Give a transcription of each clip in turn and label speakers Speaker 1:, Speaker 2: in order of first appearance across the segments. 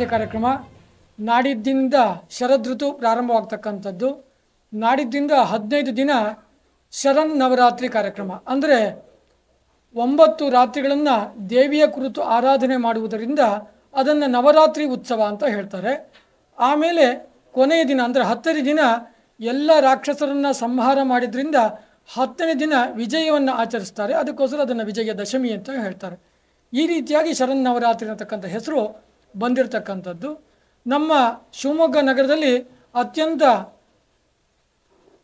Speaker 1: ಶರನ್ನವರಾತ್ರಿ ಕಾರ್ಯಕ್ರಮ ನಾಡಿದ್ದಿಂದ ಶರದೃತು ಪ್ರಾರಂಭವಾಗ್ತಕ್ಕಂಥದ್ದು. ನಾಡಿದ್ದಿಂದ 15 ದಿನ ಶರನ್ನವರಾತ್ರಿ ಕಾರ್ಯಕ್ರಮ ಅಂದರೆ 9 ರಾತ್ರಿಗಳನ್ನು ದೇವಿಯ ಕುರಿತು ಆರಾಧನೆ ಮಾಡುವುದರಿಂದ ಅದನ್ನು ನವರಾತ್ರಿ ಉತ್ಸವ ಅಂತ ಹೇಳ್ತಾರೆ. ಆಮೇಲೆ ಕೊನೆಯ ದಿನ ಅಂದರೆ 10ನೇ ದಿನ ಎಲ್ಲ ರಾಕ್ಷಸರನ್ನು ಸಂಹಾರ ಮಾಡಿದ್ರಿಂದ 10ನೇ ದಿನ ವಿಜಯವನ್ನು ಆಚರಿಸ್ತಾರೆ. ಅದಕ್ಕೋಸ್ಕರ ಅದನ್ನು ವಿಜಯದಶಮಿ ಅಂತ ಹೇಳ್ತಾರೆ. ಈ ರೀತಿಯಾಗಿ ಶರನ್ನವರಾತ್ರಿ ಅನ್ನತಕ್ಕಂಥ ಹೆಸರು ಬಂದಿರತಕ್ಕಂಥದ್ದು. ನಮ್ಮ ಶಿವಮೊಗ್ಗ ನಗರದಲ್ಲಿ ಅತ್ಯಂತ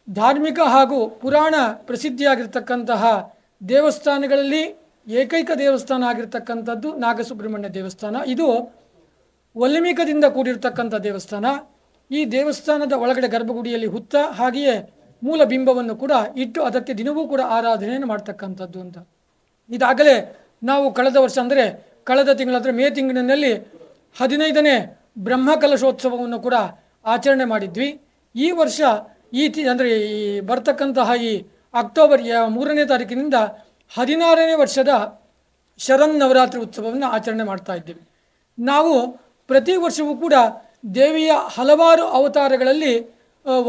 Speaker 1: ಧಾರ್ಮಿಕ ಹಾಗೂ ಪುರಾಣ ಪ್ರಸಿದ್ಧಿಯಾಗಿರ್ತಕ್ಕಂತಹ ದೇವಸ್ಥಾನಗಳಲ್ಲಿ ಏಕೈಕ ದೇವಸ್ಥಾನ ಆಗಿರ್ತಕ್ಕಂಥದ್ದು ನಾಗಸುಬ್ರಹ್ಮಣ್ಯ ದೇವಸ್ಥಾನ. ಇದು ಒಲಿಮಿಕದಿಂದ ಕೂಡಿರ್ತಕ್ಕಂಥ ದೇವಸ್ಥಾನ. ಈ ದೇವಸ್ಥಾನದ ಒಳಗಡೆ ಗರ್ಭಗುಡಿಯಲ್ಲಿ ಹುತ್ತ ಹಾಗೆಯೇ ಮೂಲ ಬಿಂಬವನ್ನು ಕೂಡ ಇಟ್ಟು ಅದಕ್ಕೆ ದಿನವೂ ಕೂಡ ಆರಾಧನೆಯನ್ನು ಮಾಡ್ತಕ್ಕಂಥದ್ದು ಅಂತ. ಇದಾಗಲೇ ನಾವು ಕಳೆದ ವರ್ಷ ಅಂದರೆ ಕಳೆದ ತಿಂಗಳಂದರೆ ಮೇ ತಿಂಗಳಿನಲ್ಲಿ 15ನೇ ಬ್ರಹ್ಮಕಲಶೋತ್ಸವವನ್ನು ಕೂಡ ಆಚರಣೆ ಮಾಡಿದ್ವಿ. ಈ ವರ್ಷ ಅಂದರೆ ಈ ಬರ್ತಕ್ಕಂತಹ ಈ ಅಕ್ಟೋಬರ್ 3ನೇ ತಾರೀಕಿನಿಂದ 16ನೇ ವರ್ಷದ ಶರನ್ನವರಾತ್ರಿ ಉತ್ಸವವನ್ನು ಆಚರಣೆ ಮಾಡ್ತಾ ಇದ್ದೀವಿ. ನಾವು ಪ್ರತಿ ವರ್ಷವೂ ಕೂಡ ದೇವಿಯ ಹಲವಾರು ಅವತಾರಗಳಲ್ಲಿ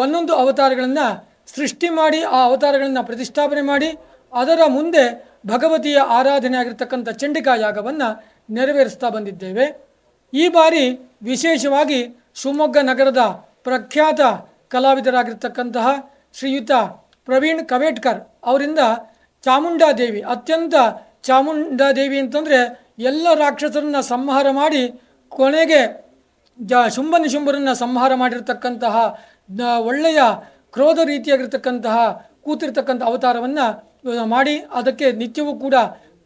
Speaker 1: ಒಂದೊಂದು ಅವತಾರಗಳನ್ನು ಸೃಷ್ಟಿ ಮಾಡಿ ಆ ಅವತಾರಗಳನ್ನು ಪ್ರತಿಷ್ಠಾಪನೆ ಮಾಡಿ ಅದರ ಮುಂದೆ ಭಗವತಿಯ ಆರಾಧನೆ ಆಗಿರ್ತಕ್ಕಂಥ ಚಂಡಿಕಾ ಯಾಗವನ್ನು ನೆರವೇರಿಸ್ತಾ ಬಂದಿದ್ದೇವೆ. ಈ ಬಾರಿ ವಿಶೇಷವಾಗಿ ಶಿವಮೊಗ್ಗ ನಗರದ ಪ್ರಖ್ಯಾತ ಕಲಾವಿದರಾಗಿರ್ತಕ್ಕಂತಹ ಶ್ರೀಯುತ ಪ್ರವೀಣ್ ಕವೇಟ್ಕರ್ ಅವರಿಂದ ಚಾಮುಂಡಾದೇವಿ ಅತ್ಯಂತ ಚಾಮುಂಡಾದೇವಿ ಅಂತಂದರೆ ಎಲ್ಲ ರಾಕ್ಷಸರನ್ನು ಸಂಹಾರ ಮಾಡಿ ಕೊನೆಗೆ ಶುಂಭ ನಿಶುಂಭರನ್ನು ಸಂಹಾರ ಮಾಡಿರ್ತಕ್ಕಂತಹ ಒಳ್ಳೆಯ ಕ್ರೋಧ ರೀತಿಯಾಗಿರ್ತಕ್ಕಂತಹ ಕೂತಿರ್ತಕ್ಕಂಥ ಅವತಾರವನ್ನು ಮಾಡಿ ಅದಕ್ಕೆ ನಿತ್ಯವೂ ಕೂಡ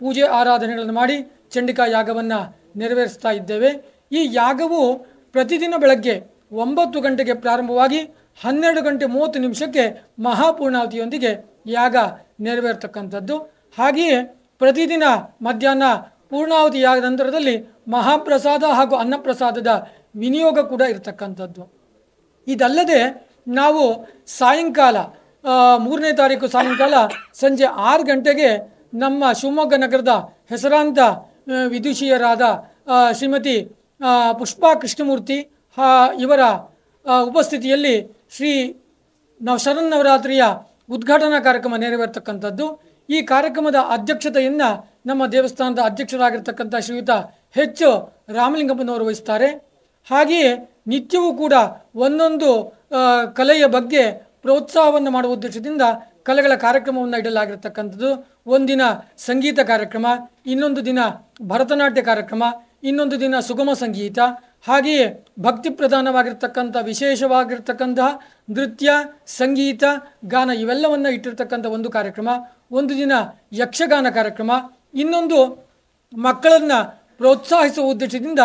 Speaker 1: ಪೂಜೆ ಆರಾಧನೆಗಳನ್ನು ಮಾಡಿ ಚಂಡಿಕಾ ಯಾಗವನ್ನು ನೆರವೇರಿಸ್ತಾ ಇದ್ದೇವೆ. ಈ ಯಾಗವು ಪ್ರತಿದಿನ ಬೆಳಗ್ಗೆ 9 ಗಂಟೆಗೆ ಪ್ರಾರಂಭವಾಗಿ 12 ಗಂಟೆ 30 ನಿಮಿಷಕ್ಕೆ ಮಹಾಪೂರ್ಣಾವತಿಯೊಂದಿಗೆ ಯಾಗ ನೆರವೇರ್ತಕ್ಕಂಥದ್ದು. ಹಾಗೆಯೇ ಪ್ರತಿದಿನ ಮಧ್ಯಾಹ್ನ ಪೂರ್ಣಾವತಿ ಯಾಗದ ನಂತರದಲ್ಲಿ ಮಹಾಪ್ರಸಾದ ಹಾಗೂ ಅನ್ನಪ್ರಸಾದದ ವಿನಿಯೋಗ ಕೂಡ ಇರತಕ್ಕಂಥದ್ದು. ಇದಲ್ಲದೆ ನಾವು ಸಾಯಂಕಾಲ 3ನೇ ತಾರೀಕು ಸಾಯಂಕಾಲ ಸಂಜೆ 6 ಗಂಟೆಗೆ ನಮ್ಮ ಶಿವಮೊಗ್ಗ ನಗರದ ಹೆಸರಾಂತ ವಿದುಷಿಯರಾದ ಶ್ರೀಮತಿ ಪುಷ್ಪಾ ಕೃಷ್ಣಮೂರ್ತಿ ಇವರ ಉಪಸ್ಥಿತಿಯಲ್ಲಿ ಶರನ್ನವರಾತ್ರಿಯ ಉದ್ಘಾಟನಾ ಕಾರ್ಯಕ್ರಮ ನೆರವೇರ್ತಕ್ಕಂಥದ್ದು. ಈ ಕಾರ್ಯಕ್ರಮದ ಅಧ್ಯಕ್ಷತೆಯನ್ನು ನಮ್ಮ ದೇವಸ್ಥಾನದ ಅಧ್ಯಕ್ಷರಾಗಿರ್ತಕ್ಕಂಥ ಶ್ರೀಯುತ ಎಚ್ ರಾಮಲಿಂಗಪ್ಪನವರು ವಹಿಸ್ತಾರೆ. ಹಾಗೆಯೇ ನಿತ್ಯವೂ ಕೂಡ ಒಂದೊಂದು ಕಲೆಯ ಬಗ್ಗೆ ಪ್ರೋತ್ಸಾಹವನ್ನು ಮಾಡುವ ಉದ್ದೇಶದಿಂದ ಕಲೆಗಳ ಕಾರ್ಯಕ್ರಮವನ್ನು ಇಡಲಾಗಿರ್ತಕ್ಕಂಥದ್ದು. ಒಂದಿನ ಸಂಗೀತ ಕಾರ್ಯಕ್ರಮ, ಇನ್ನೊಂದು ದಿನ ಭರತನಾಟ್ಯ ಕಾರ್ಯಕ್ರಮ, ಇನ್ನೊಂದು ದಿನ ಸುಗಮ ಸಂಗೀತ, ಹಾಗೆಯೇ ಭಕ್ತಿ ಪ್ರಧಾನವಾಗಿರ್ತಕ್ಕಂಥ ವಿಶೇಷವಾಗಿರ್ತಕ್ಕಂತಹ ನೃತ್ಯ, ಸಂಗೀತ, ಗಾನ ಇವೆಲ್ಲವನ್ನು ಇಟ್ಟಿರ್ತಕ್ಕಂಥ ಒಂದು ಕಾರ್ಯಕ್ರಮ, ಒಂದು ದಿನ ಯಕ್ಷಗಾನ ಕಾರ್ಯಕ್ರಮ, ಇನ್ನೊಂದು ಮಕ್ಕಳನ್ನು ಪ್ರೋತ್ಸಾಹಿಸುವ ಉದ್ದೇಶದಿಂದ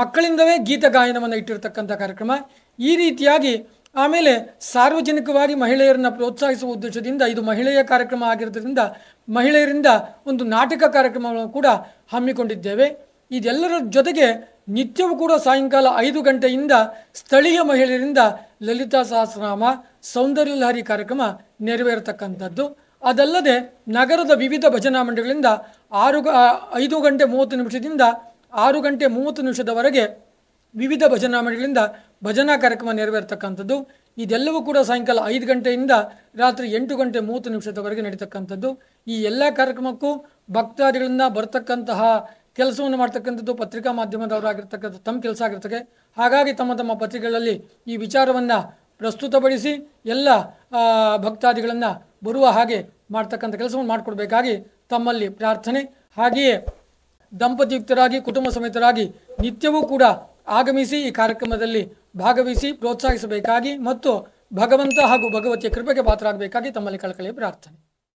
Speaker 1: ಮಕ್ಕಳಿಂದಲೇ ಗೀತ ಗಾಯನವನ್ನು ಇಟ್ಟಿರ್ತಕ್ಕಂಥ ಕಾರ್ಯಕ್ರಮ. ಈ ರೀತಿಯಾಗಿ ಆಮೇಲೆ ಸಾರ್ವಜನಿಕವಾಗಿ ಮಹಿಳೆಯರನ್ನು ಪ್ರೋತ್ಸಾಹಿಸುವ ಉದ್ದೇಶದಿಂದ ಇದು ಮಹಿಳೆಯ ಕಾರ್ಯಕ್ರಮ ಆಗಿರೋದ್ರಿಂದ ಮಹಿಳೆಯರಿಂದ ಒಂದು ನಾಟಕ ಕಾರ್ಯಕ್ರಮವನ್ನು ಕೂಡ ಹಮ್ಮಿಕೊಂಡಿದ್ದೇವೆ. ಇದೆಲ್ಲರ ಜೊತೆಗೆ ನಿತ್ಯವೂ ಕೂಡ ಸಾಯಂಕಾಲ 5 ಗಂಟೆಯಿಂದ ಸ್ಥಳೀಯ ಮಹಿಳೆಯರಿಂದ ಲಲಿತಾ ಸಹಸ್ರನಾಮ, ಸೌಂದರ್ಯ ಲಹರಿ ಕಾರ್ಯಕ್ರಮ ನೆರವೇರತಕ್ಕಂಥದ್ದು. ಅದಲ್ಲದೆ ನಗರದ ವಿವಿಧ ಭಜನಾ ಮಂಡಳಿಗಳಿಂದ 5 ಗಂಟೆ 30 ನಿಮಿಷದಿಂದ 6 ಗಂಟೆ 30 ನಿಮಿಷದವರೆಗೆ ವಿವಿಧ ಭಜನಾ ಮಂಡಳಿಗಳಿಂದ ಭಜನಾ ಕಾರ್ಯಕ್ರಮ ನೆರವೇರ್ತಕ್ಕಂಥದ್ದು. ಇದೆಲ್ಲವೂ ಕೂಡ ಸಾಯಂಕಾಲ 5 ಗಂಟೆಯಿಂದ ರಾತ್ರಿ 8 ಗಂಟೆ 30 ನಿಮಿಷದವರೆಗೆ ನಡೀತಕ್ಕಂಥದ್ದು. ಈ ಎಲ್ಲ ಕಾರ್ಯಕ್ರಮಕ್ಕೂ ಭಕ್ತಾದಿಗಳನ್ನು ಬರ್ತಕ್ಕಂತಹ ಕೆಲಸವನ್ನು ಮಾಡ್ತಕ್ಕಂಥದ್ದು ಪತ್ರಿಕಾ ಮಾಧ್ಯಮದವರಾಗಿರ್ತಕ್ಕಂಥ ತಮ್ಮ ಕೆಲಸ ಆಗಿರ್ತದೆ. ಹಾಗಾಗಿ ತಮ್ಮ ತಮ್ಮ ಪತ್ರಿಕೆಗಳಲ್ಲಿ ಈ ವಿಚಾರವನ್ನು ಪ್ರಸ್ತುತಪಡಿಸಿ ಎಲ್ಲ ಭಕ್ತಾದಿಗಳನ್ನು ಬರುವ ಹಾಗೆ ಮಾಡ್ತಕ್ಕಂಥ ಕೆಲಸವನ್ನು ಮಾಡಿಕೊಡ್ಬೇಕಾಗಿ ತಮ್ಮಲ್ಲಿ ಪ್ರಾರ್ಥನೆ. ಹಾಗೆಯೇ ದಂಪತಿಯುಕ್ತರಾಗಿ ಕುಟುಂಬ ಸಮೇತರಾಗಿ ನಿತ್ಯವೂ ಕೂಡ ಆಗಮಿಸಿ ಈ ಕಾರ್ಯಕ್ರಮದಲ್ಲಿ ಭಾಗವಹಿಸಿ ಪ್ರೋತ್ಸಾಹಿಸಬೇಕಾಗಿ ಮತ್ತು ಭಗವಂತ ಹಾಗೂ ಭಗವತಿಯ ಕೃಪೆಗೆ ಪಾತ್ರರಾಗಬೇಕಾಗಿ ತಮ್ಮಲ್ಲಿ ಕಳಕಳಿಯ ಪ್ರಾರ್ಥನೆ.